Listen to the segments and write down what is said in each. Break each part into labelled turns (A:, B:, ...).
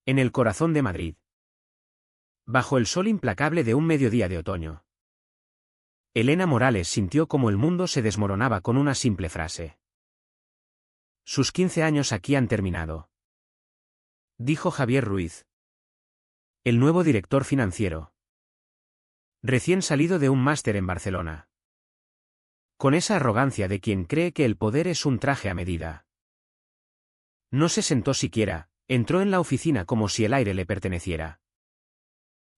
A: En el corazón de Madrid. Bajo el sol implacable de un mediodía de otoño. Elena Morales sintió como el mundo se desmoronaba con una simple frase. Sus 15 años aquí han terminado. Dijo Javier Ruiz, el nuevo director financiero. Recién salido de un máster en Barcelona. Con esa arrogancia de quien cree que el poder es un traje a medida. No se sentó siquiera, entró en la oficina como si el aire le perteneciera.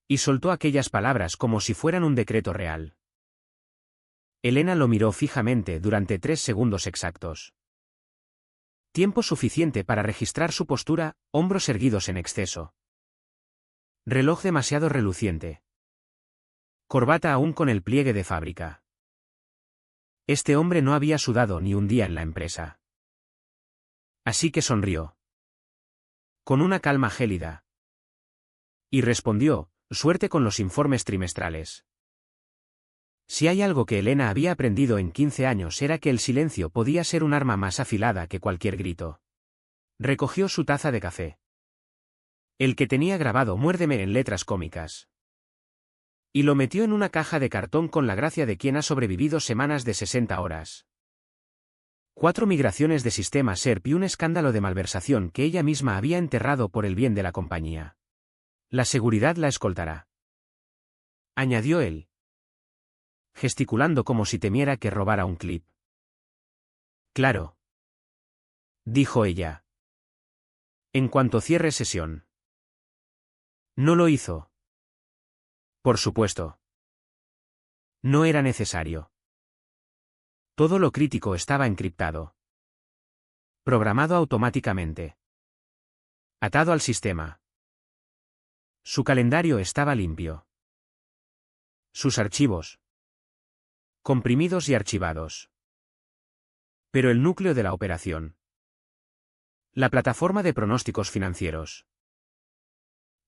A: Y soltó aquellas palabras como si fueran un decreto real. Elena lo miró fijamente durante 3 segundos exactos. Tiempo suficiente para registrar su postura, hombros erguidos en exceso. Reloj demasiado reluciente. Corbata aún con el pliegue de fábrica. Este hombre no había sudado ni un día en la empresa. Así que sonrió. Con una calma gélida. Y respondió, suerte con los informes trimestrales. Si hay algo que Elena había aprendido en 15 años era que el silencio podía ser un arma más afilada que cualquier grito. Recogió su taza de café. El que tenía grabado "Muérdeme" en letras cómicas. Y lo metió en una caja de cartón con la gracia de quien ha sobrevivido semanas de 60 horas. 4 migraciones de sistema SERP y un escándalo de malversación que ella misma había enterrado por el bien de la compañía. La seguridad la escoltará. Añadió él. Gesticulando como si temiera que robara un clip. Claro. Dijo ella. En cuanto cierre sesión. No lo hizo. Por supuesto. No era necesario. Todo lo crítico estaba encriptado. Programado automáticamente. Atado al sistema. Su calendario estaba limpio. Sus archivos. Comprimidos y archivados. Pero el núcleo de la operación. La plataforma de pronósticos financieros.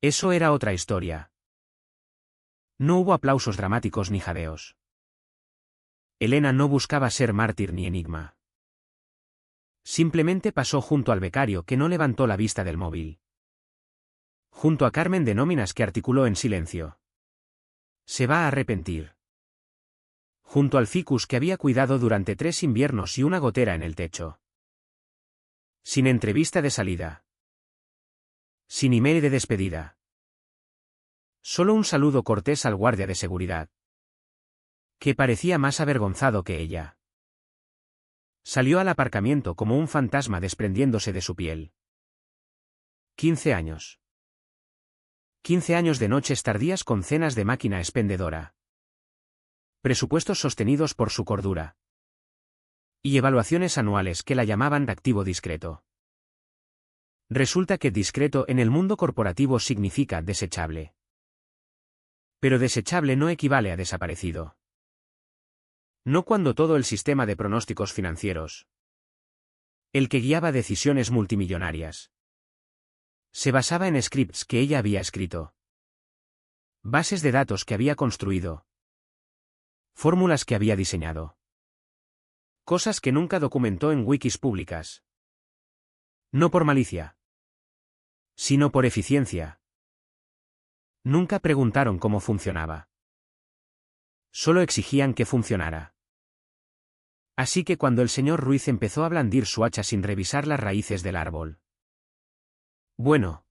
A: Eso era otra historia. No hubo aplausos dramáticos ni jadeos. Elena no buscaba ser mártir ni enigma. Simplemente pasó junto al becario que no levantó la vista del móvil. Junto a Carmen de Nóminas que articuló en silencio. Se va a arrepentir. Junto al ficus que había cuidado durante 3 inviernos y una gotera en el techo. Sin entrevista de salida. Sin email de despedida. Solo un saludo cortés al guardia de seguridad. Que parecía más avergonzado que ella. Salió al aparcamiento como un fantasma desprendiéndose de su piel. 15 años. 15 años de noches tardías con cenas de máquina expendedora. Presupuestos sostenidos por su cordura. Y evaluaciones anuales que la llamaban de activo discreto. Resulta que discreto en el mundo corporativo significa desechable. Pero desechable no equivale a desaparecido. No cuando todo el sistema de pronósticos financieros, el que guiaba decisiones multimillonarias, se basaba en scripts que ella había escrito. Bases de datos que había construido. Fórmulas que había diseñado. Cosas que nunca documentó en wikis públicas. No por malicia, sino por eficiencia. Nunca preguntaron cómo funcionaba. Solo exigían que funcionara. Así que cuando el señor Ruiz empezó a blandir su hacha sin revisar las raíces del árbol. Bueno.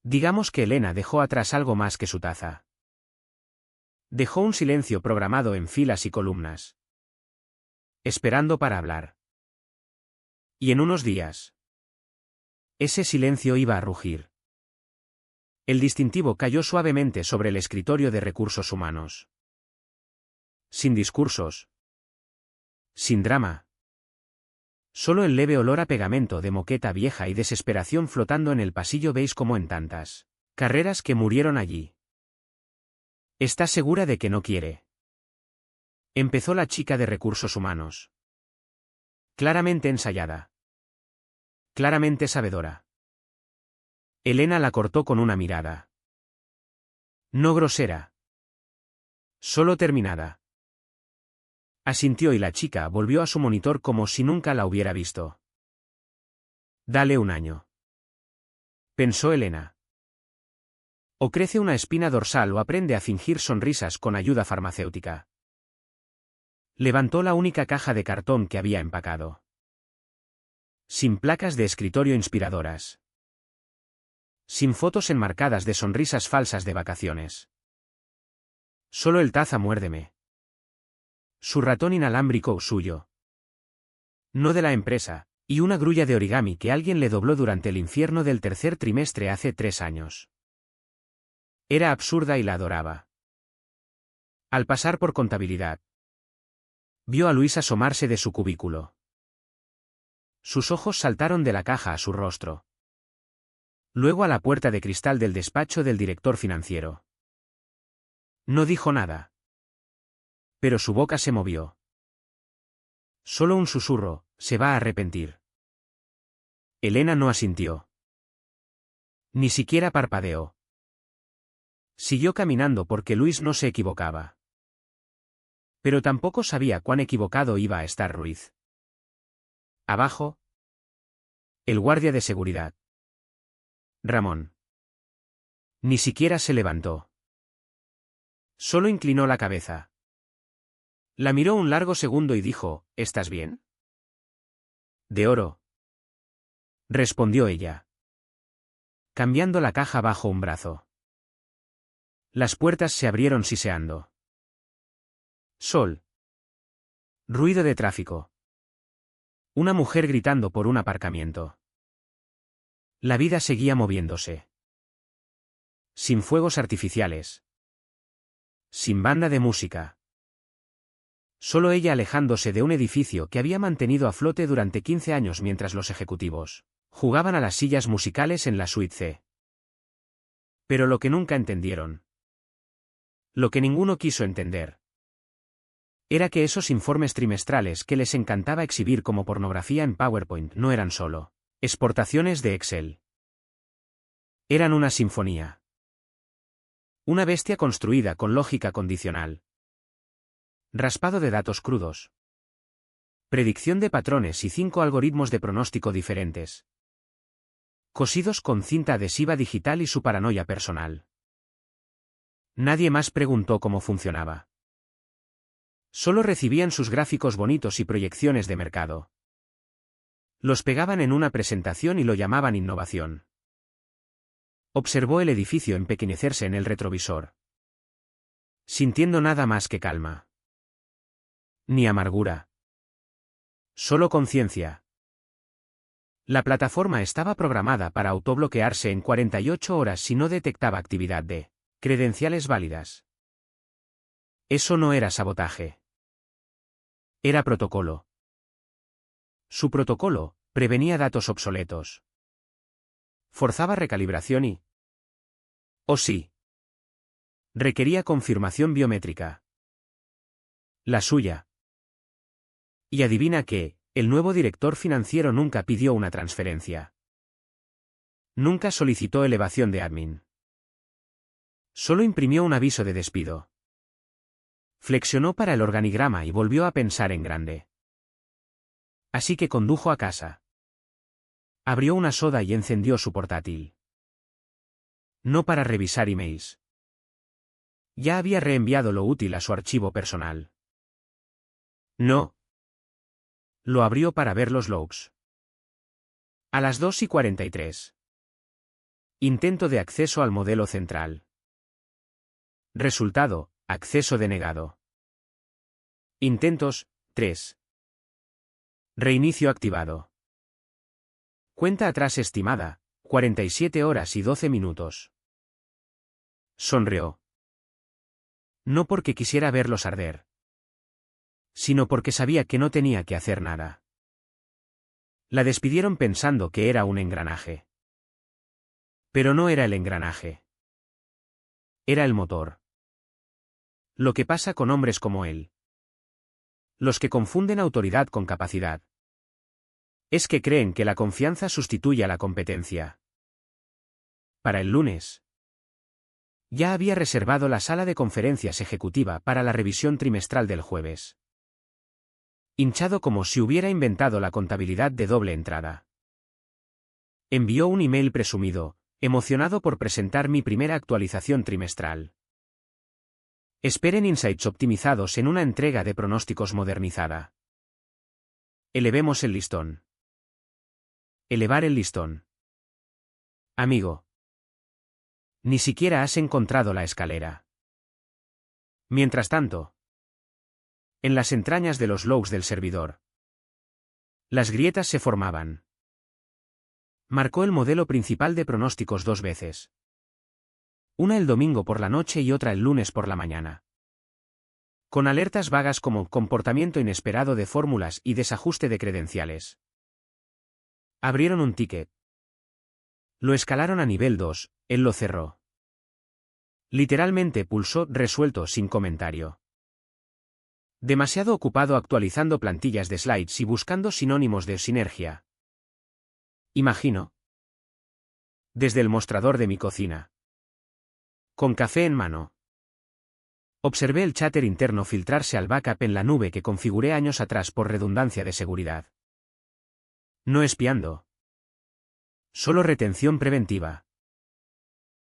A: Digamos que Elena dejó atrás algo más que su taza. Dejó un silencio programado en filas y columnas. Esperando para hablar. Y en unos días. Ese silencio iba a rugir. El distintivo cayó suavemente sobre el escritorio de recursos humanos. Sin discursos. Sin drama. Solo el leve olor a pegamento de moqueta vieja y desesperación flotando en el pasillo beige como en tantas carreras que murieron allí. ¿Estás segura de que no quiere? Empezó la chica de recursos humanos. Claramente ensayada. Claramente sabedora. Elena la cortó con una mirada. No grosera. Solo terminada. Asintió y la chica volvió a su monitor como si nunca la hubiera visto. Dale un año. pensó Elena. O crece una espina dorsal o aprende a fingir sonrisas con ayuda farmacéutica. Levantó la única caja de cartón que había empacado. Sin placas de escritorio inspiradoras. Sin fotos enmarcadas de sonrisas falsas de vacaciones. Solo el taza muérdeme. Su ratón inalámbrico suyo. No de la empresa, y una grulla de origami que alguien le dobló durante el infierno del tercer trimestre hace 3 años. Era absurda y la adoraba. Al pasar por contabilidad, vio a Luis asomarse de su cubículo. Sus ojos saltaron de la caja a su rostro. Luego a la puerta de cristal del despacho del director financiero. No dijo nada. Pero su boca se movió. Solo un susurro, se va a arrepentir. Elena no asintió. Ni siquiera parpadeó. Siguió caminando porque Luis no se equivocaba. Pero tampoco sabía cuán equivocado iba a estar Ruiz. Abajo. El guardia de seguridad. Ramón. Ni siquiera se levantó. Solo inclinó la cabeza. La miró un largo segundo y dijo, ¿estás bien? De oro. Respondió ella. Cambiando la caja bajo un brazo. Las puertas se abrieron siseando. Sol. Ruido de tráfico. Una mujer gritando por un aparcamiento. La vida seguía moviéndose. Sin fuegos artificiales. Sin banda de música. Solo ella alejándose de un edificio que había mantenido a flote durante 15 años mientras los ejecutivos jugaban a las sillas musicales en la suite C. Pero lo que nunca entendieron. Lo que ninguno quiso entender. Era que esos informes trimestrales que les encantaba exhibir como pornografía en PowerPoint no eran solo exportaciones de Excel. Eran una sinfonía. Una bestia construida con lógica condicional. Raspado de datos crudos. Predicción de patrones y 5 algoritmos de pronóstico diferentes. Cosidos con cinta adhesiva digital y su paranoia personal. Nadie más preguntó cómo funcionaba. Solo recibían sus gráficos bonitos y proyecciones de mercado. Los pegaban en una presentación y lo llamaban innovación. Observó el edificio empequeñecerse en el retrovisor. Sintiendo nada más que calma. Ni amargura. Solo conciencia. La plataforma estaba programada para autobloquearse en 48 horas si no detectaba actividad de credenciales válidas. Eso no era sabotaje. Era protocolo. Su protocolo prevenía datos obsoletos. Forzaba recalibración y... Oh sí. Requería confirmación biométrica. La suya. Y adivina qué, el nuevo director financiero nunca pidió una transferencia. Nunca solicitó elevación de admin. Solo imprimió un aviso de despido. Flexionó para el organigrama y volvió a pensar en grande. Así que condujo a casa. Abrió una soda y encendió su portátil. No para revisar emails. Ya había reenviado lo útil a su archivo personal. No. Lo abrió para ver los logs. A las 2:43. Intento de acceso al modelo central. Resultado, acceso denegado. Intentos, 3. Reinicio activado. Cuenta atrás estimada, 47 horas y 12 minutos. Sonrió. No porque quisiera verlos arder, sino porque sabía que no tenía que hacer nada. La despidieron pensando que era un engranaje. Pero no era el engranaje. Era el motor. Lo que pasa con hombres como él. Los que confunden autoridad con capacidad. Es que creen que la confianza sustituye a la competencia. Para el lunes. Ya había reservado la sala de conferencias ejecutiva para la revisión trimestral del jueves. Hinchado como si hubiera inventado la contabilidad de doble entrada. Envió un email presumido, Emocionado por presentar mi primera actualización trimestral. Esperen insights optimizados en una entrega de pronósticos modernizada. Elevemos el listón. Elevar el listón. Amigo. Ni siquiera has encontrado la escalera. Mientras tanto, en las entrañas de los logs del servidor, las grietas se formaban. Marcó el modelo principal de pronósticos 2 veces. Una el domingo por la noche y otra el lunes por la mañana. Con alertas vagas como comportamiento inesperado de fórmulas y desajuste de credenciales. Abrieron un ticket. Lo escalaron a nivel 2, él lo cerró. Literalmente pulsó resuelto sin comentario. Demasiado ocupado actualizando plantillas de slides y buscando sinónimos de sinergia. Imagino. Desde el mostrador de mi cocina. Con café en mano. Observé el chatter interno filtrarse al backup en la nube que configuré años atrás por redundancia de seguridad. No espiando. Solo retención preventiva.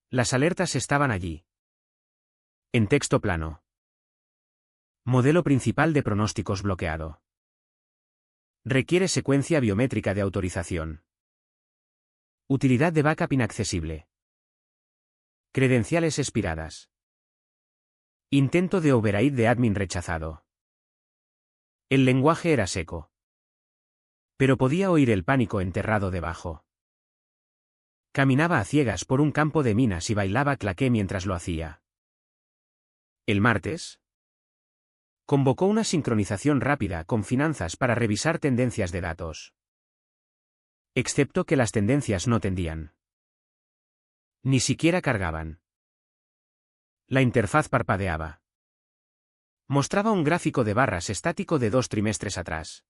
A: Las alertas estaban allí. En texto plano. Modelo principal de pronósticos bloqueado. Requiere secuencia biométrica de autorización. Utilidad de backup inaccesible. Credenciales expiradas. Intento de override de admin rechazado. El lenguaje era seco. Pero podía oír el pánico enterrado debajo. Caminaba a ciegas por un campo de minas y bailaba claqué mientras lo hacía. El martes, convocó una sincronización rápida con finanzas para revisar tendencias de datos. Excepto que las tendencias no tendían. Ni siquiera cargaban. La interfaz parpadeaba. Mostraba un gráfico de barras estático de 2 trimestres atrás.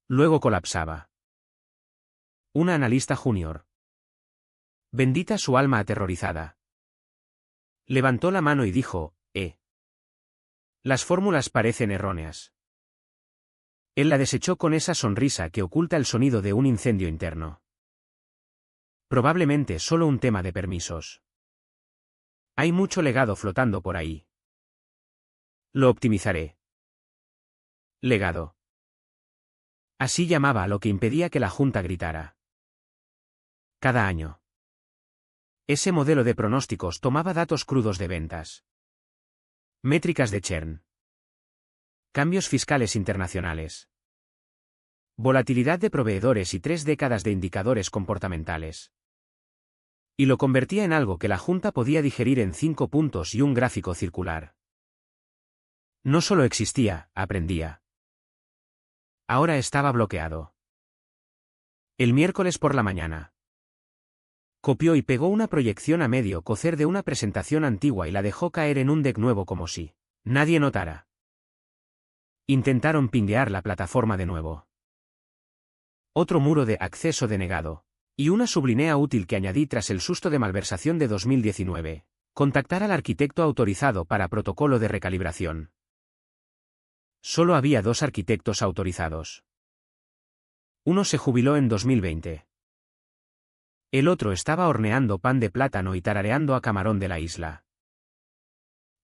A: Luego colapsaba. Una analista junior. Bendita su alma aterrorizada. Levantó la mano y dijo, Las fórmulas parecen erróneas. Él la desechó con esa sonrisa que oculta el sonido de un incendio interno. Probablemente solo un tema de permisos. Hay mucho legado flotando por ahí. Lo optimizaré. Legado. Así llamaba a lo que impedía que la Junta gritara. Cada año. Ese modelo de pronósticos tomaba datos crudos de ventas. Métricas de churn. Cambios fiscales internacionales. Volatilidad de proveedores y 3 décadas de indicadores comportamentales. Y lo convertía en algo que la Junta podía digerir en 5 puntos y un gráfico circular. No solo existía, aprendía. Ahora estaba bloqueado. El miércoles por la mañana. Copió y pegó una proyección a medio cocer de una presentación antigua y la dejó caer en un deck nuevo como si nadie notara. Intentaron pinguear la plataforma de nuevo. Otro muro de acceso denegado. Y una sublinea útil que añadí tras el susto de malversación de 2019. Contactar al arquitecto autorizado para protocolo de recalibración. Solo había 2 arquitectos autorizados. Uno se jubiló en 2020. El otro estaba horneando pan de plátano y tarareando a Camarón de la Isla.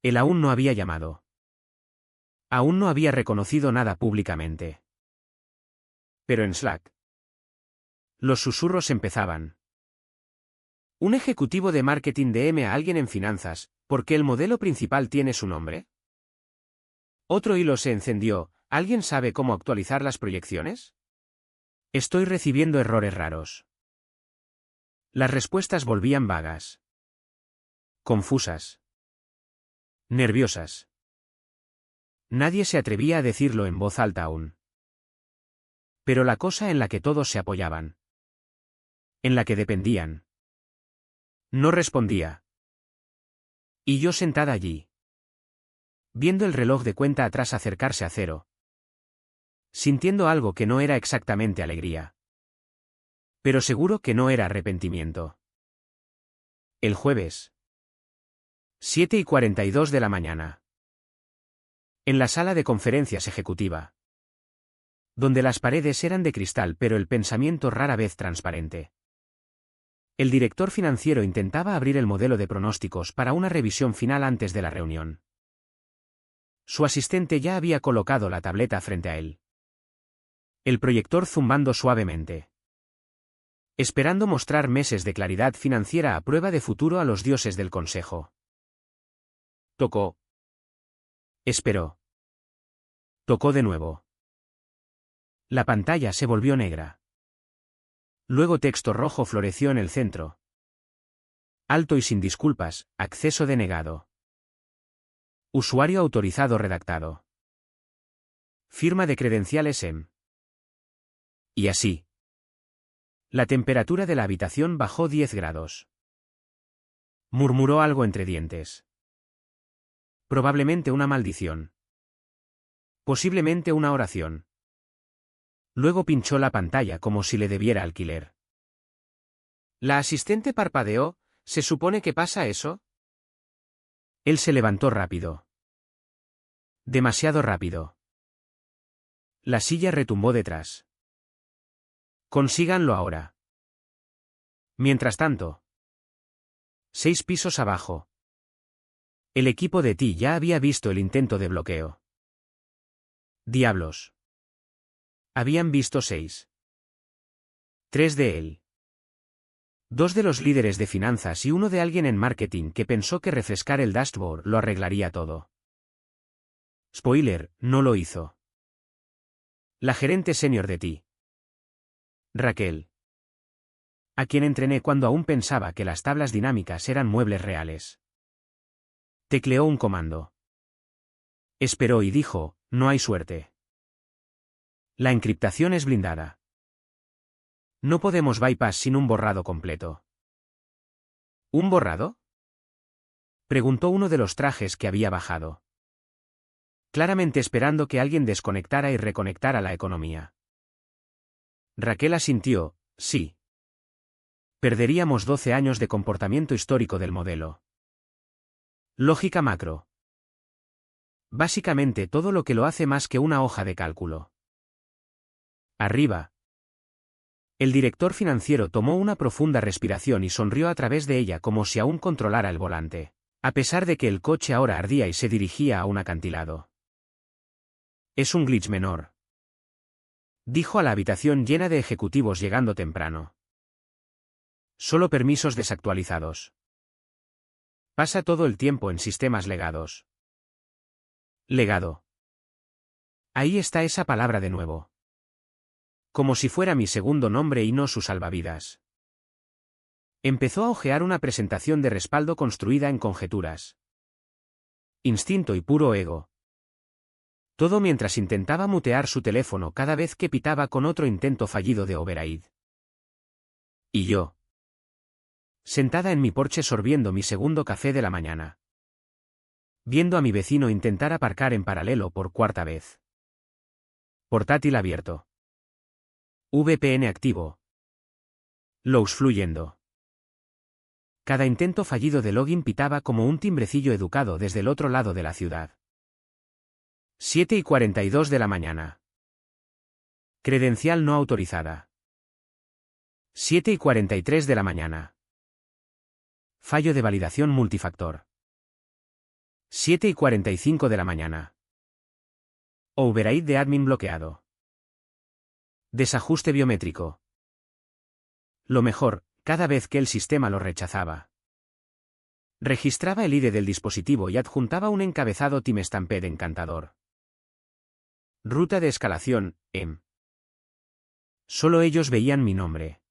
A: Él aún no había llamado. Aún no había reconocido nada públicamente. Pero en Slack. Los susurros empezaban. ¿Un ejecutivo de marketing DM a alguien en finanzas, porque el modelo principal tiene su nombre? Otro hilo se encendió. ¿Alguien sabe cómo actualizar las proyecciones? Estoy recibiendo errores raros. Las respuestas volvían vagas. Confusas. Nerviosas. Nadie se atrevía a decirlo en voz alta aún. Pero la cosa en la que todos se apoyaban. En la que dependían. No respondía. Y yo sentada allí. Viendo el reloj de cuenta atrás acercarse a 0. Sintiendo algo que no era exactamente alegría. Pero seguro que no era arrepentimiento. El jueves. 7:42 de la mañana. En la sala de conferencias ejecutiva. Donde las paredes eran de cristal pero el pensamiento rara vez transparente. El director financiero intentaba abrir el modelo de pronósticos para una revisión final antes de la reunión. Su asistente ya había colocado la tableta frente a él. El proyector zumbando suavemente. Esperando mostrar meses de claridad financiera a prueba de futuro a los dioses del consejo. Tocó. Esperó. Tocó de nuevo. La pantalla se volvió negra. Luego texto rojo floreció en el centro. Alto y sin disculpas, acceso denegado. Usuario autorizado redactado. Firma de credenciales en. Y así. La temperatura de la habitación bajó 10 grados. Murmuró algo entre dientes. Probablemente una maldición. Posiblemente una oración. Luego pinchó la pantalla como si le debiera alquiler. La asistente parpadeó. ¿Se supone que pasa eso? Él se levantó rápido. Demasiado rápido. La silla retumbó detrás. Consíganlo ahora. Mientras tanto. 6 pisos abajo. El equipo de Ti ya había visto el intento de bloqueo. Diablos. Habían visto 6. 3 de él. 2 de los líderes de finanzas y uno de alguien en marketing que pensó que refrescar el dashboard lo arreglaría todo. Spoiler, no lo hizo. La gerente senior de Ti. Raquel. A quien entrené cuando aún pensaba que las tablas dinámicas eran muebles reales. Tecleó un comando. Esperó y dijo, no hay suerte. La encriptación es blindada. No podemos bypass sin un borrado completo. ¿Un borrado? Preguntó uno de los trajes que había bajado. Claramente esperando que alguien desconectara y reconectara la economía. Raquel asintió, sí. Perderíamos 12 años de comportamiento histórico del modelo. Lógica macro. Básicamente todo lo que lo hace más que una hoja de cálculo. Arriba. El director financiero tomó una profunda respiración y sonrió a través de ella como si aún controlara el volante, a pesar de que el coche ahora ardía y se dirigía a un acantilado. Es un glitch menor. Dijo a la habitación llena de ejecutivos llegando temprano. Solo permisos desactualizados. Pasa todo el tiempo en sistemas legados. Legado. Ahí está esa palabra de nuevo. Como si fuera mi segundo nombre y no su salvavidas. Empezó a hojear una presentación de respaldo construida en conjeturas. Instinto y puro ego. Todo mientras intentaba mutear su teléfono cada vez que pitaba con otro intento fallido de override. Y yo. Sentada en mi porche sorbiendo mi segundo café de la mañana. Viendo a mi vecino intentar aparcar en paralelo por cuarta vez. Portátil abierto. VPN activo. Logs fluyendo. Cada intento fallido de login pitaba como un timbrecillo educado desde el otro lado de la ciudad. 7:42 de la mañana. Credencial no autorizada. 7:43 de la mañana. Fallo de validación multifactor. 7:45 de la mañana. Override de admin bloqueado. Desajuste biométrico. Lo mejor, cada vez que el sistema lo rechazaba. Registraba el ID del dispositivo y adjuntaba un encabezado timestamped encantador. Ruta de escalación, EM. Solo ellos veían mi nombre.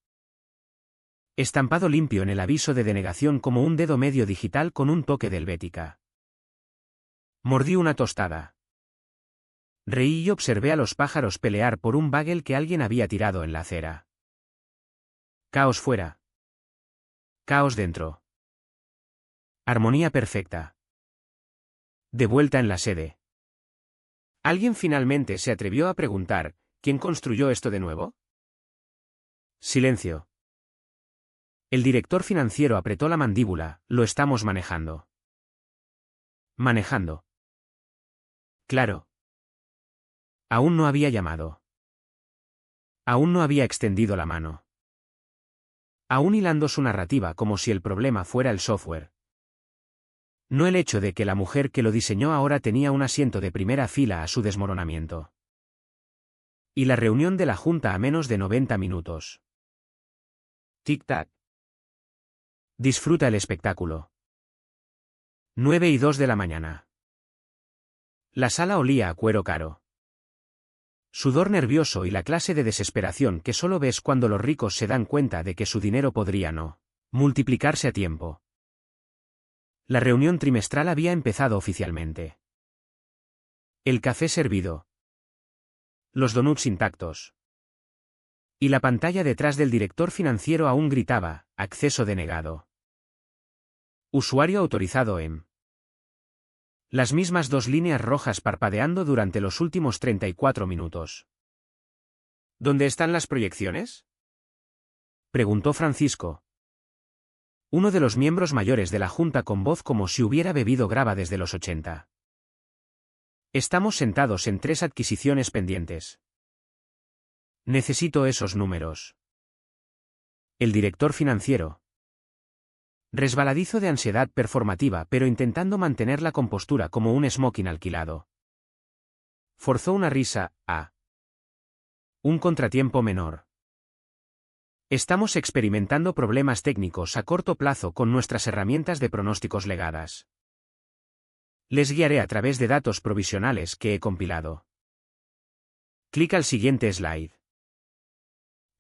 A: Estampado limpio en el aviso de denegación como un dedo medio digital con un toque de helvética. Mordí una tostada. Reí y observé a los pájaros pelear por un bagel que alguien había tirado en la acera. Caos fuera. Caos dentro. Armonía perfecta. De vuelta en la sede. ¿Alguien finalmente se atrevió a preguntar, ¿quién construyó esto de nuevo? Silencio. El director financiero apretó la mandíbula, lo estamos manejando. Manejando. Claro. Aún no había llamado. Aún no había extendido la mano. aún hilando su narrativa como si el problema fuera el software. No el hecho de que la mujer que lo diseñó ahora tenía un asiento de primera fila a su desmoronamiento. Y la reunión de la junta a menos de 90 minutos. Tic-tac. Disfruta el espectáculo. 9:02 de la mañana. La sala olía a cuero caro. Sudor nervioso y la clase de desesperación que solo ves cuando los ricos se dan cuenta de que su dinero podría no multiplicarse a tiempo. La reunión trimestral había empezado oficialmente. El café servido. Los donuts intactos. Y la pantalla detrás del director financiero aún gritaba, acceso denegado. Usuario autorizado en. Las mismas 2 líneas rojas parpadeando durante los últimos 34 minutos. ¿Dónde están las proyecciones?, preguntó Francisco, uno de los miembros mayores de la junta, con voz como si hubiera bebido grava desde los 80. Estamos sentados en 3 adquisiciones pendientes. Necesito esos números. El director financiero, resbaladizo de ansiedad performativa pero intentando mantener la compostura como un smoking alquilado, forzó una risa. Un contratiempo menor. Estamos experimentando problemas técnicos a corto plazo con nuestras herramientas de pronósticos legadas. Les guiaré a través de datos provisionales que he compilado. Clic al siguiente slide.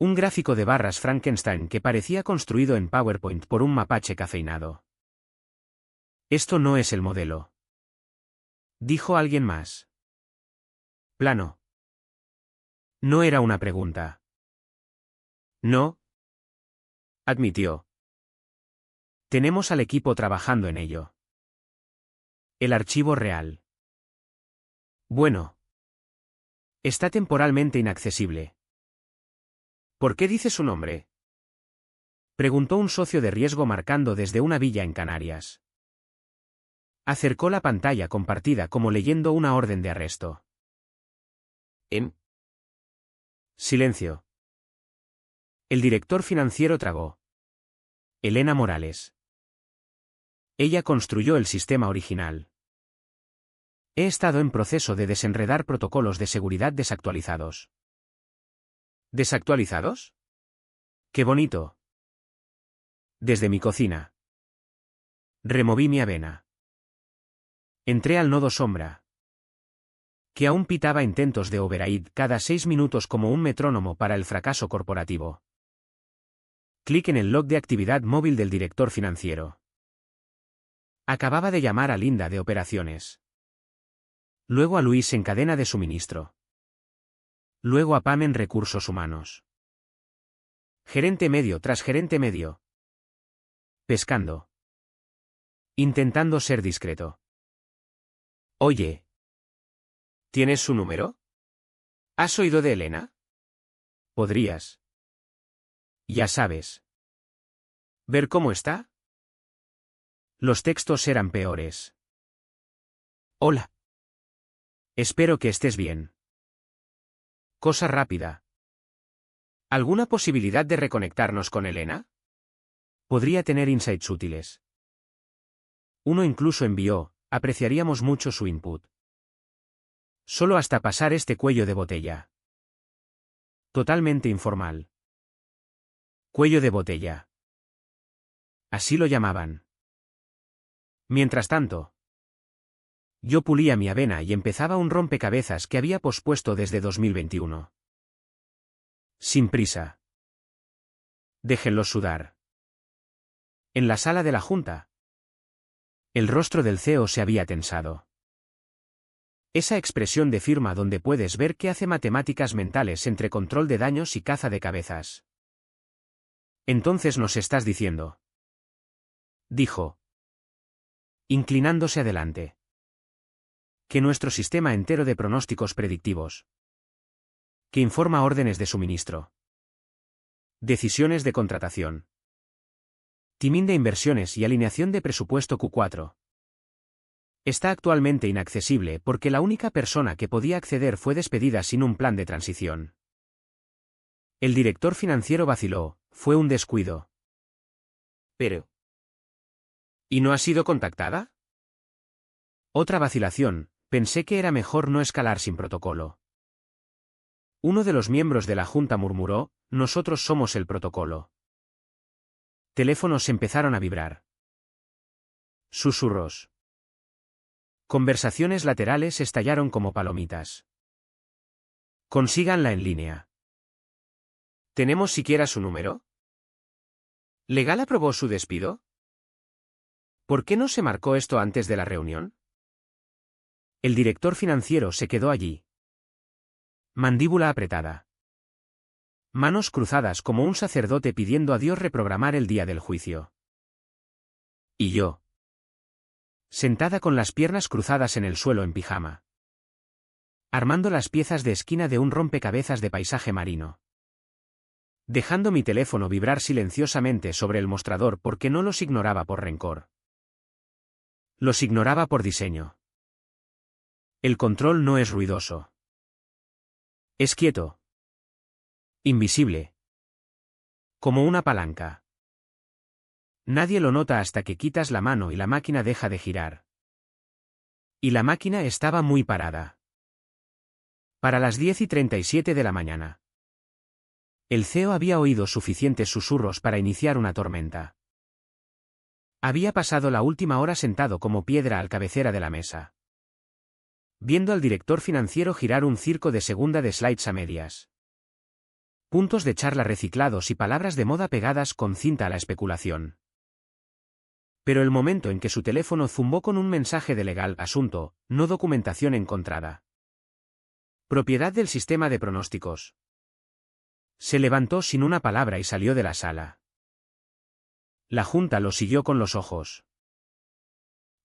A: Un gráfico de barras Frankenstein que parecía construido en PowerPoint por un mapache cafeinado. Esto no es el modelo, dijo alguien más. Plano. No era una pregunta. No, admitió. Tenemos al equipo trabajando en ello. El archivo real. Bueno. Está temporalmente inaccesible. ¿Por qué dice su nombre?, preguntó un socio de riesgo marcando desde una villa en Canarias. Acercó la pantalla compartida como leyendo una orden de arresto. Silencio. El director financiero tragó. Elena Morales. Ella construyó el sistema original. He estado en proceso de desenredar protocolos de seguridad desactualizados. ¿Desactualizados? ¡Qué bonito! Desde mi cocina. Removí mi avena. Entré al nodo sombra, que aún pitaba intentos de override cada 6 minutos como un metrónomo para el fracaso corporativo. Clic en el log de actividad móvil del director financiero. Acababa de llamar a Linda de operaciones. Luego a Luis en cadena de suministro. Luego a Pam en recursos humanos. Gerente medio tras gerente medio. Pescando. Intentando ser discreto. Oye. ¿Tienes su número? ¿Has oído de Elena? Podrías. Ya sabes. ¿Ver cómo está? Los textos eran peores. Hola. Espero que estés bien. Cosa rápida. ¿Alguna posibilidad de reconectarnos con Elena? Podría tener insights útiles. Uno incluso envió, apreciaríamos mucho su input. Solo hasta pasar este cuello de botella. Totalmente informal. Cuello de botella. Así lo llamaban. Mientras tanto, yo pulía mi avena y empezaba un rompecabezas que había pospuesto desde 2021. Sin prisa. Déjenlos sudar. En la sala de la junta, el rostro del CEO se había tensado. Esa expresión de firma donde puedes ver que hace matemáticas mentales entre control de daños y caza de cabezas. Entonces nos estás diciendo, dijo, inclinándose adelante, que nuestro sistema entero de pronósticos predictivos, que informa órdenes de suministro, decisiones de contratación, timing de inversiones y alineación de presupuesto Q4, está actualmente inaccesible porque la única persona que podía acceder fue despedida sin un plan de transición. El director financiero vaciló, fue un descuido, Pero... ¿Y no ha sido contactada? Otra vacilación, pensé que era mejor no escalar sin protocolo. Uno de los miembros de la Junta murmuró, nosotros somos el protocolo. Teléfonos empezaron a vibrar. Susurros. Conversaciones laterales estallaron como palomitas. Consíganla en línea. ¿Tenemos siquiera su número? ¿Legal aprobó su despido? ¿Por qué no se marcó esto antes de la reunión? El director financiero se quedó allí. Mandíbula apretada. Manos cruzadas como un sacerdote pidiendo a Dios reprogramar el día del juicio. Y yo. Sentada con las piernas cruzadas en el suelo en pijama. Armando las piezas de esquina de un rompecabezas de paisaje marino. Dejando mi teléfono vibrar silenciosamente sobre el mostrador porque no los ignoraba por rencor. Los ignoraba por diseño. El control no es ruidoso. Es quieto. Invisible. Como una palanca. Nadie lo nota hasta que quitas la mano y la máquina deja de girar. Y la máquina estaba muy parada. Para las 10:37 de la mañana. El CEO había oído suficientes susurros para iniciar una tormenta. Había pasado la última hora sentado como piedra al cabecera de la mesa, viendo al director financiero girar un circo de segunda de slides a medias. Puntos de charla reciclados y palabras de moda pegadas con cinta a la especulación. Pero el momento en que su teléfono zumbó con un mensaje de legal asunto, no documentación encontrada. Propiedad del sistema de pronósticos. Se levantó sin una palabra y salió de la sala. La junta lo siguió con los ojos.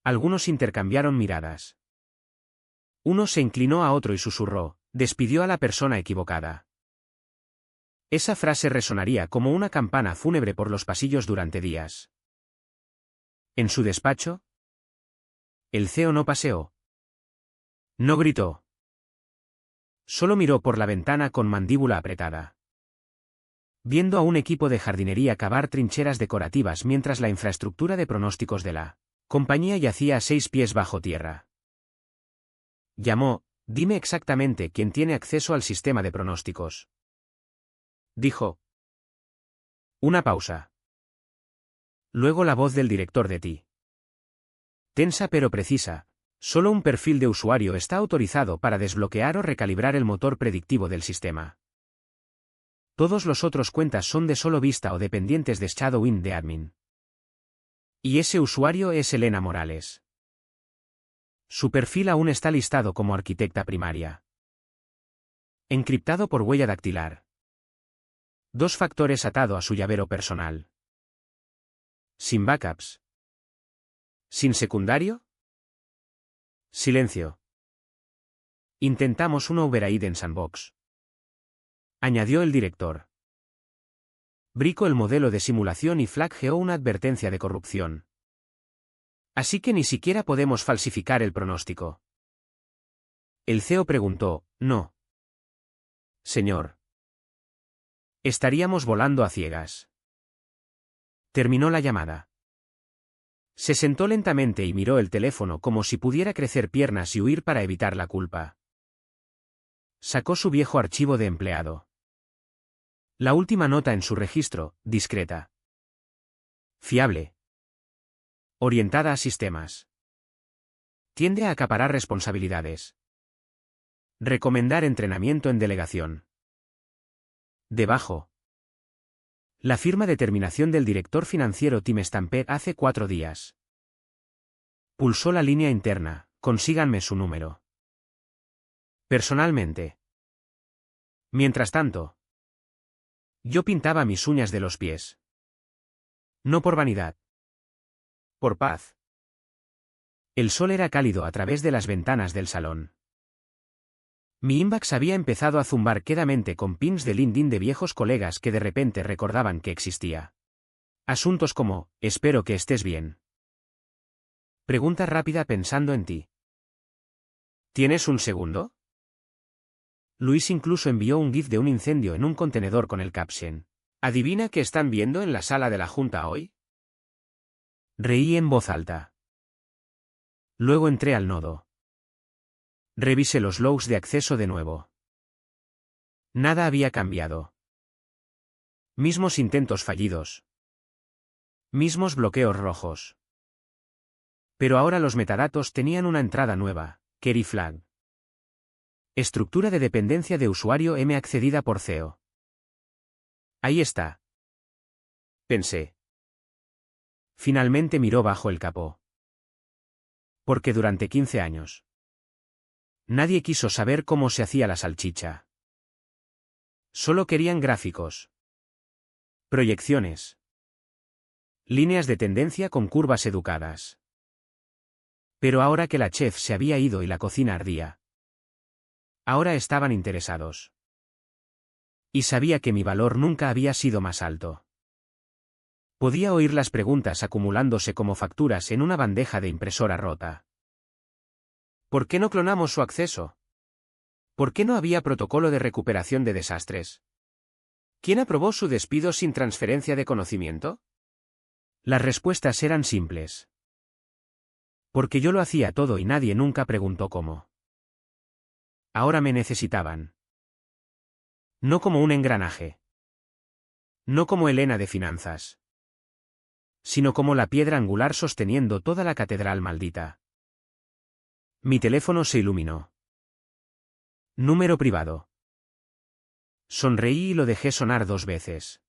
A: Algunos intercambiaron miradas. Uno se inclinó a otro y susurró, despidió a la persona equivocada. Esa frase resonaría como una campana fúnebre por los pasillos durante días. En su despacho, el CEO no paseó. No gritó. Solo miró por la ventana con mandíbula apretada. Viendo a un equipo de jardinería cavar trincheras decorativas mientras la infraestructura de pronósticos de la compañía yacía a 6 pies bajo tierra. Llamó, dime exactamente quién tiene acceso al sistema de pronósticos. Dijo. Una pausa. Luego la voz del director de TI. Tensa pero precisa, solo un perfil de usuario está autorizado para desbloquear o recalibrar el motor predictivo del sistema. Todos los otros cuentas son de solo vista o dependientes de Shadowing de admin. Y ese usuario es Elena Morales. Su perfil aún está listado como arquitecta primaria. Encriptado por huella dactilar. 2 factores atado a su llavero personal. Sin backups. ¿Sin secundario? Silencio. Intentamos un override en Sandbox. Añadió el director. Brico el modelo de simulación y flaggeó una advertencia de corrupción. Así que ni siquiera podemos falsificar el pronóstico. El CEO preguntó, no. Señor. Estaríamos volando a ciegas. Terminó la llamada. Se sentó lentamente y miró el teléfono como si pudiera crecer piernas y huir para evitar la culpa. Sacó su viejo archivo de empleado. La última nota en su registro, discreta. Fiable. Orientada a sistemas. Tiende a acaparar responsabilidades. Recomendar entrenamiento en delegación. Debajo. La firma de terminación del director financiero Tim Stampede hace 4 días. Pulsó la línea interna, consíganme su número. Personalmente. Mientras tanto. Yo pintaba mis uñas de los pies. No por vanidad. Por paz. El sol era cálido a través de las ventanas del salón. Mi inbox había empezado a zumbar quedamente con pins de LinkedIn de viejos colegas que de repente recordaban que existía. Asuntos como, espero que estés bien. Pregunta rápida pensando en ti. ¿Tienes un segundo? Luis incluso envió un GIF de un incendio en un contenedor con el caption. ¿Adivina qué están viendo en la sala de la junta hoy? Reí en voz alta. Luego entré al nodo. Revisé los logs de acceso de nuevo. Nada había cambiado. Mismos intentos fallidos. Mismos bloqueos rojos. Pero ahora los metadatos tenían una entrada nueva, query flag. Estructura de dependencia de usuario M accedida por CEO. Ahí está. Pensé. Finalmente miró bajo el capó. Porque durante 15 años. Nadie quiso saber cómo se hacía la salchicha. Solo querían gráficos. Proyecciones. Líneas de tendencia con curvas educadas. Pero ahora que la chef se había ido y la cocina ardía. Ahora estaban interesados. Y sabía que mi valor nunca había sido más alto. Podía oír las preguntas acumulándose como facturas en una bandeja de impresora rota. ¿Por qué no clonamos su acceso? ¿Por qué no había protocolo de recuperación de desastres? ¿Quién aprobó su despido sin transferencia de conocimiento? Las respuestas eran simples. Porque yo lo hacía todo y nadie nunca preguntó cómo. Ahora me necesitaban. No como un engranaje. No como Elena de finanzas. Sino como la piedra angular sosteniendo toda la catedral maldita. Mi teléfono se iluminó. Número privado. Sonreí y lo dejé sonar 2 veces.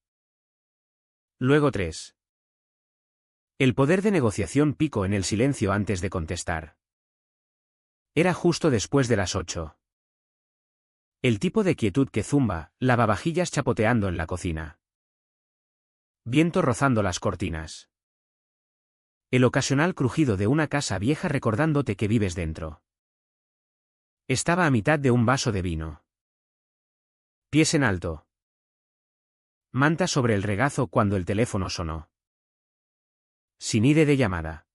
A: Luego 3. El poder de negociación picó en el silencio antes de contestar. Era justo después de las 8. El tipo de quietud que zumba, lavavajillas chapoteando en la cocina. Viento rozando las cortinas. El ocasional crujido de una casa vieja recordándote que vives dentro. Estaba a mitad de un vaso de vino. Pies en alto. Manta sobre el regazo cuando el teléfono sonó. Sin ID de llamada.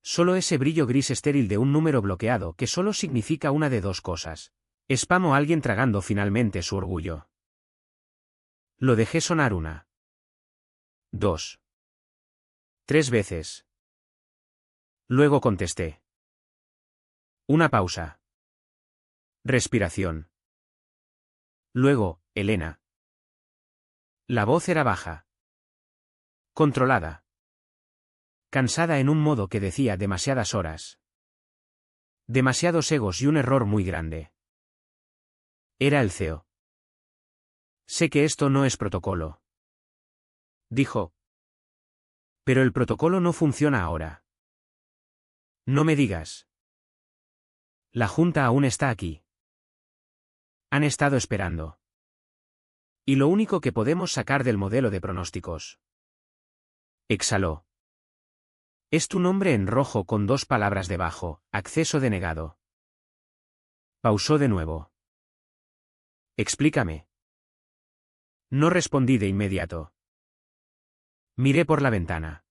A: Solo ese brillo gris estéril de un número bloqueado que solo significa una de 2 cosas. Spam o alguien tragando finalmente su orgullo. Lo dejé sonar 1. 2. 3 veces. Luego contesté. Una pausa. Respiración. Luego, Elena. La voz era baja. Controlada. Cansada en un modo que decía demasiadas horas. Demasiados egos y un error muy grande. Era el CEO. Sé que esto no es protocolo. Dijo. Pero el protocolo no funciona ahora. No me digas. La junta aún está aquí. Han estado esperando. Y lo único que podemos sacar del modelo de pronósticos. Exhaló. Es tu nombre en rojo con 2 palabras debajo, acceso denegado. Pausó de nuevo. Explícame. No respondí de inmediato. Miré por la ventana.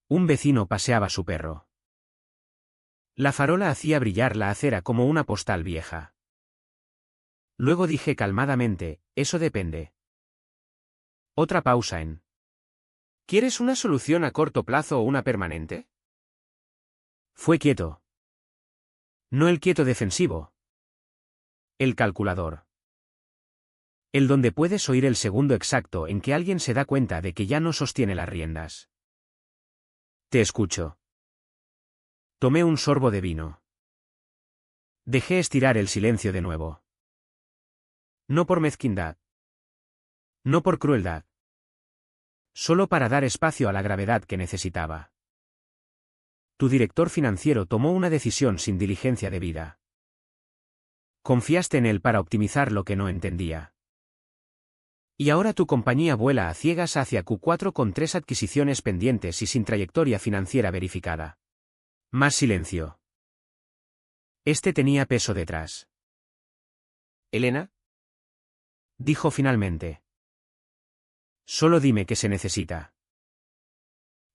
A: Un vecino paseaba su perro. La farola hacía brillar la acera como una postal vieja. Luego dije calmadamente, eso depende. Otra pausa en. ¿Quieres una solución a corto plazo o una permanente? Fue quieto. No el quieto defensivo. El calculador. El donde puedes oír el segundo exacto en que alguien se da cuenta de que ya no sostiene las riendas. Te escucho. Tomé un sorbo de vino. Dejé estirar el silencio de nuevo. No por mezquindad. No por crueldad. Solo para dar espacio a la gravedad que necesitaba. Tu director financiero tomó una decisión sin diligencia debida. Confiaste en él para optimizar lo que no entendía. Y ahora tu compañía vuela a ciegas hacia Q4 con 3 adquisiciones pendientes y sin trayectoria financiera verificada. Más silencio. Este tenía peso detrás. ¿Elena? Dijo finalmente. Solo dime qué se necesita.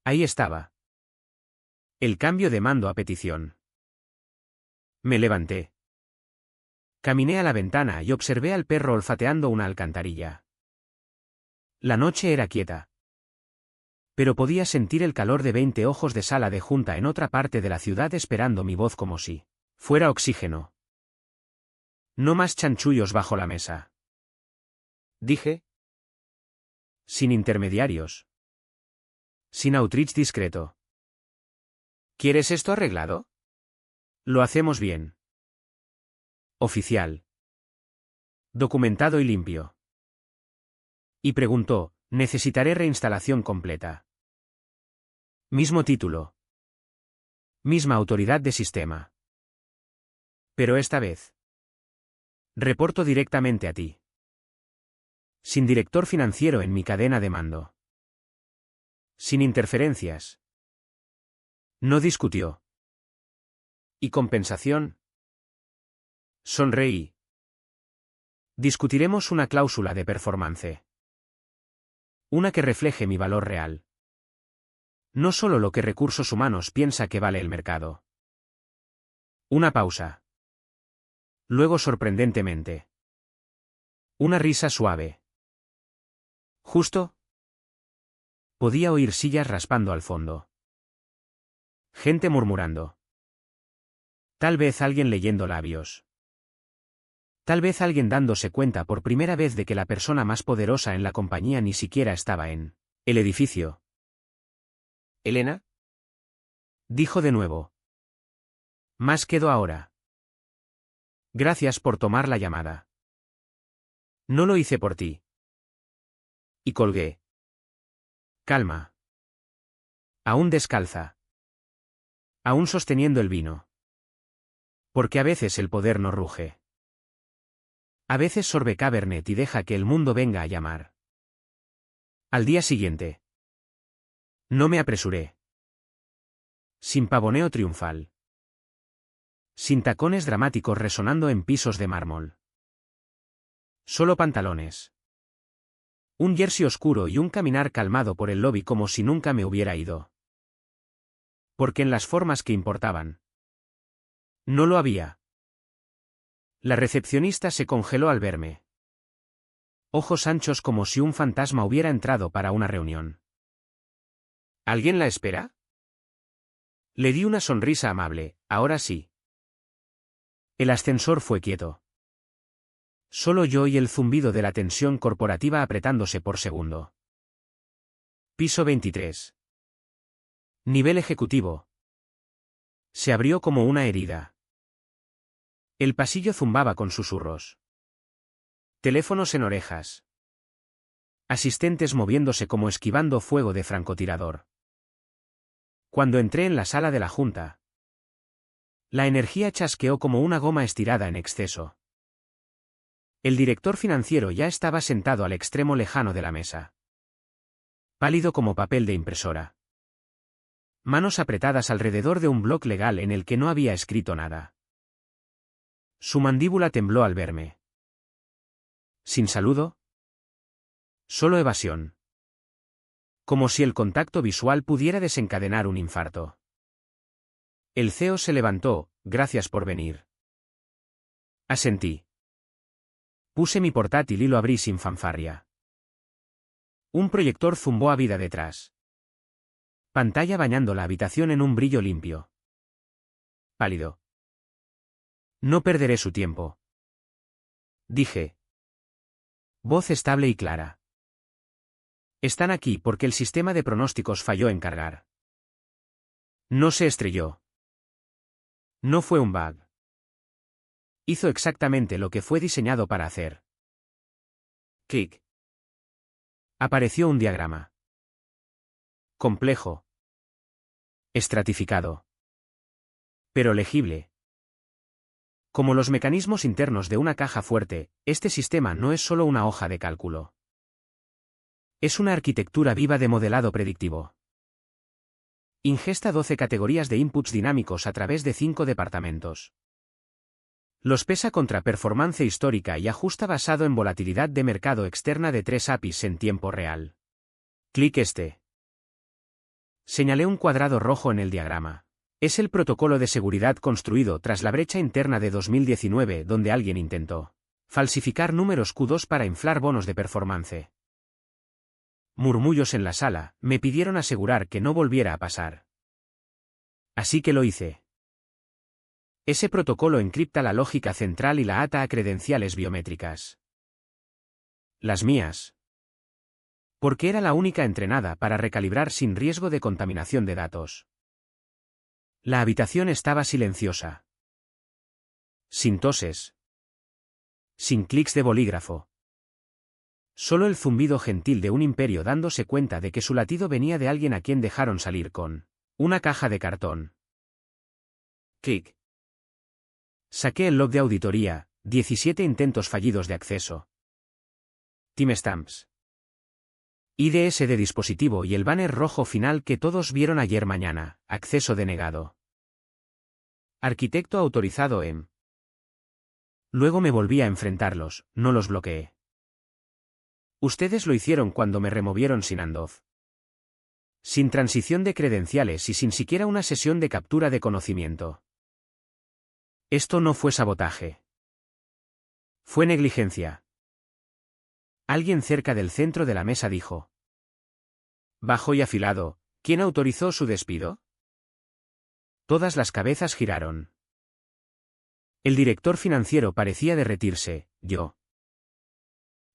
A: Ahí estaba. El cambio de mando a petición. Me levanté. Caminé a la ventana y observé al perro olfateando una alcantarilla. La noche era quieta. Pero podía sentir el calor de 20 ojos de sala de junta en otra parte de la ciudad esperando mi voz como si fuera oxígeno. No más chanchullos bajo la mesa. Dije. Sin intermediarios. Sin outreach discreto. ¿Quieres esto arreglado? Lo hacemos bien. Oficial. Documentado y limpio. Y preguntó, necesitaré reinstalación completa. Mismo título. Misma autoridad de sistema. Pero esta vez. Reporto directamente a ti. Sin director financiero en mi cadena de mando. Sin interferencias. No discutió. ¿Y compensación? Sonreí. Discutiremos una cláusula de performance. Una que refleje mi valor real. No solo lo que recursos humanos piensa que vale el mercado. Una pausa. Luego sorprendentemente. Una risa suave. ¿Justo? Podía oír sillas raspando al fondo. Gente murmurando. Tal vez alguien leyendo labios. Tal vez alguien dándose cuenta por primera vez de que la persona más poderosa en la compañía ni siquiera estaba en el edificio. ¿Elena? Dijo de nuevo. Más quedo ahora. Gracias por tomar la llamada. No lo hice por ti. Y colgué. Calma. Aún descalza. Aún sosteniendo el vino. Porque a veces el poder no ruge. A veces sorbe Cabernet y deja que el mundo venga a llamar. Al día siguiente. No me apresuré. Sin pavoneo triunfal. Sin tacones dramáticos resonando en pisos de mármol. Solo pantalones. Un jersey oscuro y un caminar calmado por el lobby como si nunca me hubiera ido. Porque en las formas que importaban. No lo había. La recepcionista se congeló al verme. Ojos anchos como si un fantasma hubiera entrado para una reunión. ¿Alguien la espera? Le di una sonrisa amable, ahora sí. El ascensor fue quieto. Solo yo y el zumbido de la tensión corporativa apretándose por segundo. Piso 23. Nivel ejecutivo. Se abrió como una herida. El pasillo zumbaba con susurros. Teléfonos en orejas. Asistentes moviéndose como esquivando fuego de francotirador. Cuando entré en la sala de la junta, la energía chasqueó como una goma estirada en exceso. El director financiero ya estaba sentado al extremo lejano de la mesa. Pálido como papel de impresora. Manos apretadas alrededor de un bloc legal en el que no había escrito nada. Su mandíbula tembló al verme. ¿Sin saludo? Solo evasión. Como si el contacto visual pudiera desencadenar un infarto. El CEO se levantó, gracias por venir. Asentí. Puse mi portátil y lo abrí sin fanfarria. Un proyector zumbó a vida detrás. Pantalla bañando la habitación en un brillo limpio. Pálido. No perderé su tiempo. Dije. Voz estable y clara. Están aquí porque el sistema de pronósticos falló en cargar. No se estrelló. No fue un bug. Hizo exactamente lo que fue diseñado para hacer. Clic. Apareció un diagrama. Complejo. Estratificado. Pero legible. Como los mecanismos internos de una caja fuerte, este sistema no es solo una hoja de cálculo. Es una arquitectura viva de modelado predictivo. Ingesta 12 categorías de inputs dinámicos a través de 5 departamentos. Los pesa contra performance histórica y ajusta basado en volatilidad de mercado externa de 3 APIs en tiempo real. Clic este. Señalé un cuadrado rojo en el diagrama. Es el protocolo de seguridad construido tras la brecha interna de 2019 donde alguien intentó falsificar números Q2 para inflar bonos de performance. Murmullos en la sala, me pidieron asegurar que no volviera a pasar. Así que lo hice. Ese protocolo encripta la lógica central y la ata a credenciales biométricas. Las mías. Porque era la única entrenada para recalibrar sin riesgo de contaminación de datos. La habitación estaba silenciosa. Sin toses. Sin clics de bolígrafo. Solo el zumbido gentil de un imperio dándose cuenta de que su latido venía de alguien a quien dejaron salir con una caja de cartón. Clic. Saqué el log de auditoría, 17 intentos fallidos de acceso. Timestamps. IDS de dispositivo y el banner rojo final que todos vieron ayer mañana, acceso denegado. Arquitecto autorizado en. Luego me volví a enfrentarlos, no los bloqueé. Ustedes lo hicieron cuando me removieron sin handoff. Sin transición de credenciales y sin siquiera una sesión de captura de conocimiento. Esto no fue sabotaje. Fue negligencia. Alguien cerca del centro de la mesa dijo. Bajo y afilado, ¿quién autorizó su despido? Todas las cabezas giraron. El director financiero parecía derretirse, yo.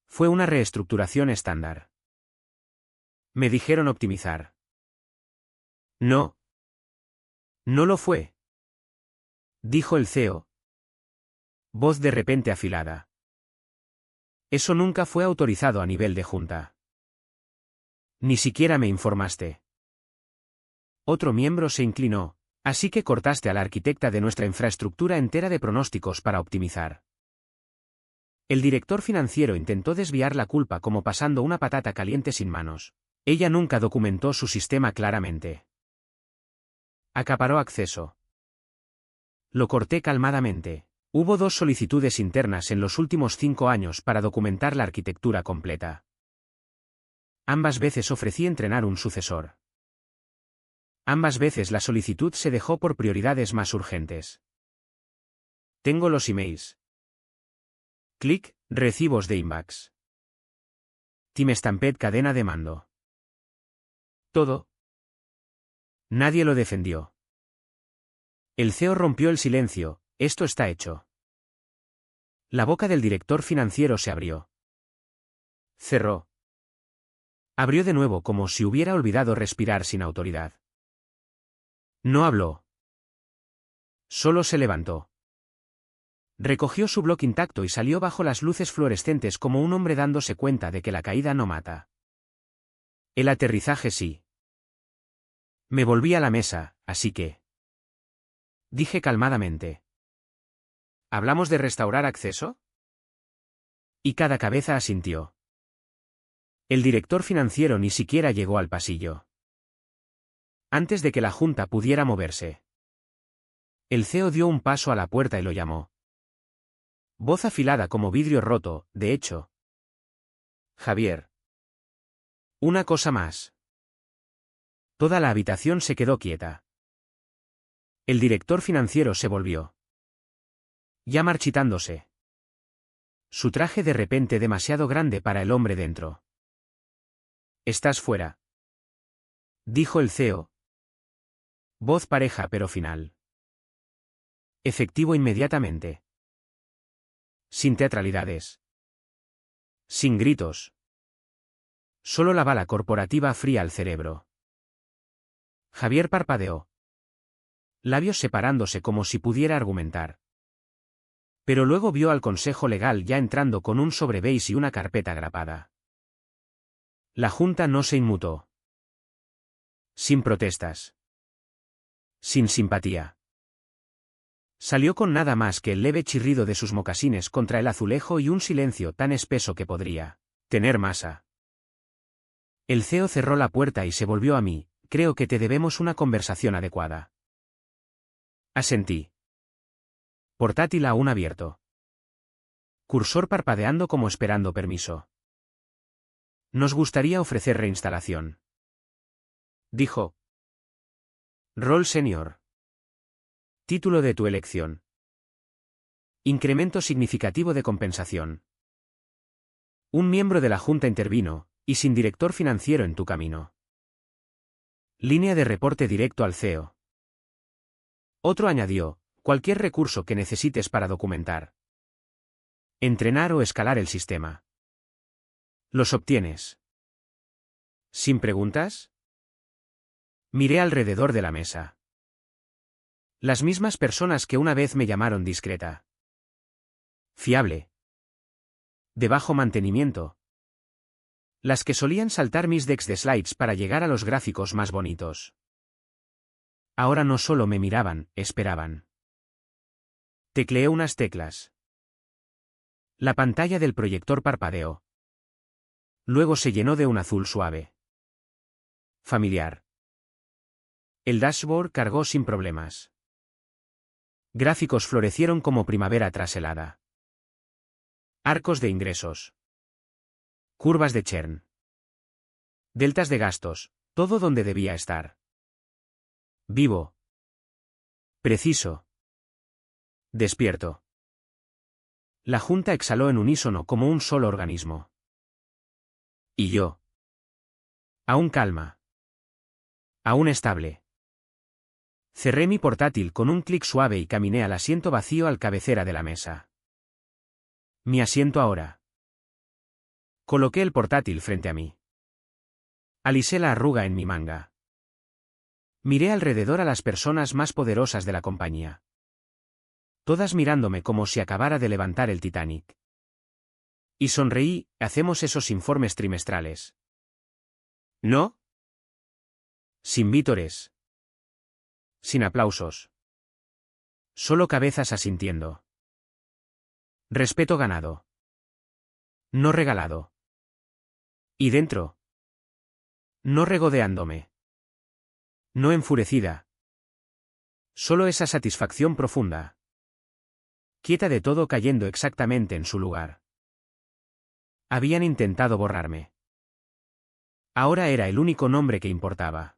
A: Fue una reestructuración estándar. Me dijeron optimizar. No. No lo fue. Dijo el CEO. Voz de repente afilada. Eso nunca fue autorizado a nivel de junta. Ni siquiera me informaste. Otro miembro se inclinó, así que cortaste a la arquitecta de nuestra infraestructura entera de pronósticos para optimizar. El director financiero intentó desviar la culpa como pasando una patata caliente sin manos. Ella nunca documentó su sistema claramente. Acaparó acceso. Lo corté calmadamente. Hubo 2 solicitudes internas en los últimos 5 años para documentar la arquitectura completa. Ambas veces ofrecí entrenar un sucesor. Ambas veces la solicitud se dejó por prioridades más urgentes. Tengo los emails. Clic, recibos de inbox. Timestamped cadena de mando. Todo. Nadie lo defendió. El CEO rompió el silencio, esto está hecho. La boca del director financiero se abrió. Cerró. Abrió de nuevo como si hubiera olvidado respirar sin autoridad. No habló. Solo se levantó. Recogió su bloc intacto y salió bajo las luces fluorescentes como un hombre dándose cuenta de que la caída no mata. El aterrizaje sí. Me volví a la mesa, así que. Dije calmadamente. ¿Hablamos de restaurar acceso? Y cada cabeza asintió. El director financiero ni siquiera llegó al pasillo. Antes de que la junta pudiera moverse. El CEO dio un paso a la puerta y lo llamó. Voz afilada como vidrio roto, de hecho. Javier. Una cosa más. Toda la habitación se quedó quieta. El director financiero se volvió. Ya marchitándose. Su traje de repente demasiado grande para el hombre dentro. Estás fuera. Dijo el CEO. Voz pareja pero final. Efectivo inmediatamente. Sin teatralidades. Sin gritos. Solo la bala corporativa fría al cerebro. Javier parpadeó. Labios separándose como si pudiera argumentar. Pero luego vio al consejo legal ya entrando con un sobrebeis y una carpeta grapada. La junta no se inmutó. Sin protestas. Sin simpatía. Salió con nada más que el leve chirrido de sus mocasines contra el azulejo y un silencio tan espeso que podría tener masa. El CEO cerró la puerta y se volvió a mí. Creo que te debemos una conversación adecuada. Asentí. Portátil aún abierto. Cursor parpadeando como esperando permiso. Nos gustaría ofrecer reinstalación. Dijo. Rol senior. Título de tu elección. Incremento significativo de compensación. Un miembro de la junta intervino. Y sin director financiero en tu camino. Línea de reporte directo al CEO. Otro añadió, cualquier recurso que necesites para documentar, entrenar o escalar el sistema. Los obtienes. ¿Sin preguntas? Miré alrededor de la mesa. Las mismas personas que una vez me llamaron discreta. Fiable. De bajo mantenimiento. Las que solían saltar mis decks de slides para llegar a los gráficos más bonitos. Ahora no solo me miraban, esperaban. Tecleé unas teclas. La pantalla del proyector parpadeó. Luego se llenó de un azul suave. Familiar. El dashboard cargó sin problemas. Gráficos florecieron como primavera tras helada. Arcos de ingresos. Curvas de churn. Deltas de gastos, todo donde debía estar. Vivo. Preciso. Despierto. La junta exhaló en unísono como un solo organismo. Y yo. Aún calma. Aún estable. Cerré mi portátil con un clic suave y caminé al asiento vacío al cabecera de la mesa. Mi asiento ahora. Coloqué el portátil frente a mí. Alisé la arruga en mi manga. Miré alrededor a las personas más poderosas de la compañía. Todas mirándome como si acabara de levantar el Titanic. Y sonreí, hacemos esos informes trimestrales. ¿No? Sin vítores. Sin aplausos. Solo cabezas asintiendo. Respeto ganado. No regalado. Y dentro. No regodeándome. No enfurecida. Solo esa satisfacción profunda. Quieta de todo cayendo exactamente en su lugar. Habían intentado borrarme. Ahora era el único nombre que importaba.